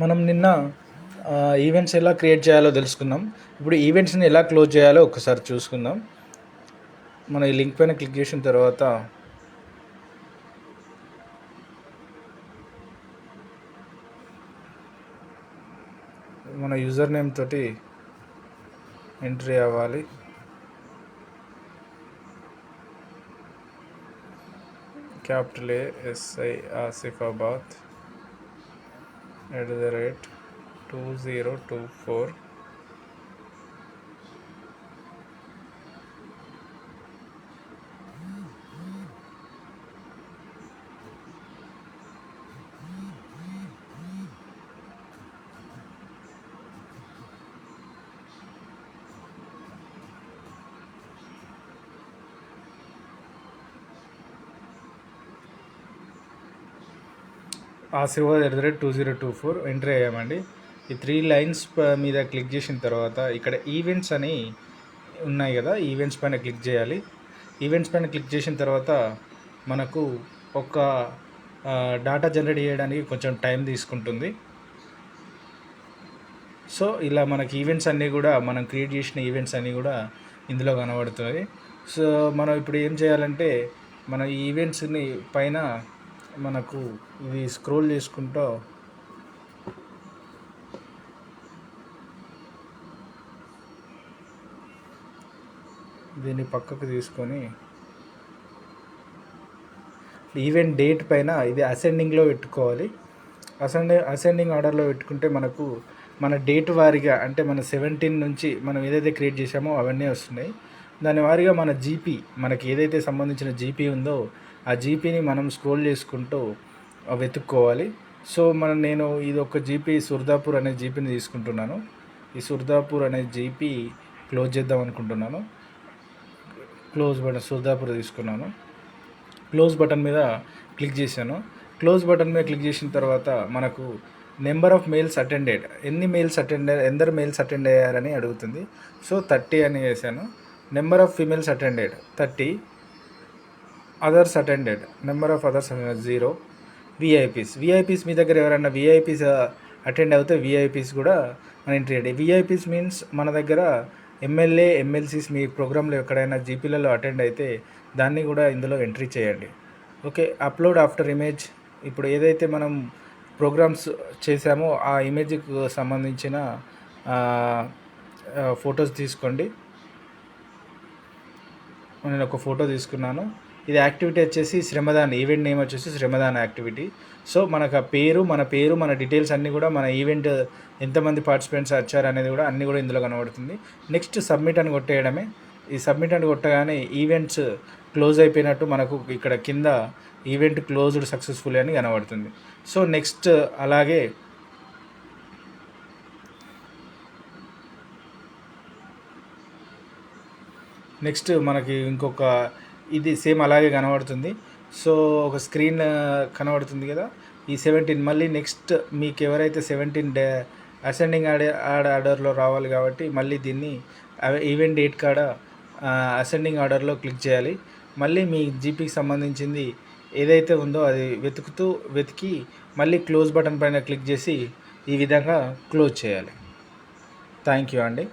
మనం నిన్న ఈవెంట్స్ ఎలా క్రియేట్ చేయాలో తెలుసుకుందాం. ఇప్పుడు ఈవెంట్స్ని ఎలా క్లోజ్ చేయాలో ఒకసారి చూసుకుందాం. మనం ఈ లింక్ పైన క్లిక్ చేసిన తర్వాత మన యూజర్ నేమ్ తోటి ఎంట్రీ అవ్వాలి. Capital ASI Asifabad @2024. Ashirwad @2024 entry అయ్యామండి. ఈ 3 లైన్స్ మీద క్లిక్ చేసిన తర్వాత ఇక్కడ ఈవెంట్స్ అని ఉన్నాయి కదా, ఈవెంట్స్ పైన క్లిక్ చేయాలి. ఈవెంట్స్ పైన క్లిక్ చేసిన తర్వాత మనకు ఒక డాటా జనరేట్ చేయడానికి కొంచెం టైం తీసుకుంటుంది. సో ఇలా మనకి ఈవెంట్స్ అన్నీ కూడా మనం క్రియేట్ చేసిన ఈవెంట్స్ అన్నీ కూడా ఇందులో కనబడుతుంది. సో మనం ఇప్పుడు ఏం చేయాలంటే మన ఈవెంట్స్ని పైన మనకు ఇది స్క్రోల్ చేసుకుంటూ దీన్ని పక్కకు తీసుకొని ఈవెంట్ డేట్ పైన ఇది అసెండింగ్లో పెట్టుకోవాలి. అసెండింగ్ ఆర్డర్లో పెట్టుకుంటే మనకు మన డేట్ వారీగా అంటే మన 17 నుంచి మనం ఏదైతే క్రియేట్ చేసామో అవన్నీ వస్తున్నాయి. దాని వారీగా మన జీపీ మనకి ఏదైతే సంబంధించిన జీపీ ఉందో ఆ జీపీని మనం స్క్రోల్ చేసుకుంటూ వెతుక్కోవాలి. సో నేను ఇది ఒక జీపీ సుర్దాపూర్ అనే జీపీని తీసుకుంటున్నాను. ఈ సుర్దాపూర్ అనే జీపీ క్లోజ్ చేద్దాం అనుకుంటున్నాను. క్లోజ్ బటన్ సుర్దాపూర్ తీసుకున్నాను. క్లోజ్ బటన్ మీద క్లిక్ చేశాను. క్లోజ్ బటన్ మీద క్లిక్ చేసిన తర్వాత మనకు నెంబర్ ఆఫ్ మెయిల్స్ అటెండెడ్, ఎందరు మెయిల్స్ అటెండ్ అయ్యారని అడుగుతుంది. సో 30 అని వేసాను. Number of females attended 30. Others attended, number of others 0. VIPs మీ దగ్గర ఎవరైనా విఐపీస్ అటెండ్ అవుతే విఐపీస్ కూడా మన ఎంట్రీ చేయండి. విఐపీస్ మీన్స్ మన దగ్గర ఎమ్మెల్యే ఎమ్మెల్సీస్ మీ ప్రోగ్రాంలో ఎక్కడైనా జీపీలలో అటెండ్ అయితే దాన్ని కూడా ఇందులో ఎంట్రీ చేయండి. Okay, upload after image. ఇప్పుడు ఏదైతే మనం ప్రోగ్రామ్స్ చేసామో ఆ ఇమేజ్కి సంబంధించిన ఫొటోస్ తీసుకోండి. నేను ఒక ఫోటో తీసుకున్నాను. ఇది యాక్టివిటీ వచ్చేసి శ్రమదాన్, ఈవెంట్ నేమ్ వచ్చేసి శ్రమదాన్ యాక్టివిటీ. సో మనకు ఆ మన డీటెయిల్స్ అన్నీ కూడా మన ఈవెంట్ ఎంతమంది పార్టిసిపెంట్స్ వచ్చారు అనేది కూడా అన్నీ కూడా ఇందులో కనబడుతుంది. నెక్స్ట్ సబ్మిట్ అని కొట్టేయడమే. ఈ సబ్మిట్ అని కొట్టగానే ఈవెంట్స్ క్లోజ్ అయిపోయినట్టు మనకు ఇక్కడ కింద ఈవెంట్ క్లోజ్డ్ సక్సెస్ఫుల్ అని కనబడుతుంది. సో నెక్స్ట్ అలాగే నెక్స్ట్ మనకి ఇంకొక ఇది సేమ్ అలాగే కనబడుతుంది. సో ఒక స్క్రీన్ కనబడుతుంది కదా, ఈ 17 మళ్ళీ నెక్స్ట్ మీకు ఎవరైతే 17 అసెండింగ్ ఆర్డర్లో రావాలి కాబట్టి మళ్ళీ దీన్ని ఈవెంట్ డేట్ కాడ అసెండింగ్ ఆర్డర్లో క్లిక్ చేయాలి. మళ్ళీ మీ జీపీకి సంబంధించింది ఏదైతే ఉందో అది వెతికి మళ్ళీ క్లోజ్ బటన్ పైన క్లిక్ చేసి ఈ విధంగా క్లోజ్ చేయాలి. థ్యాంక్ యూ అండి.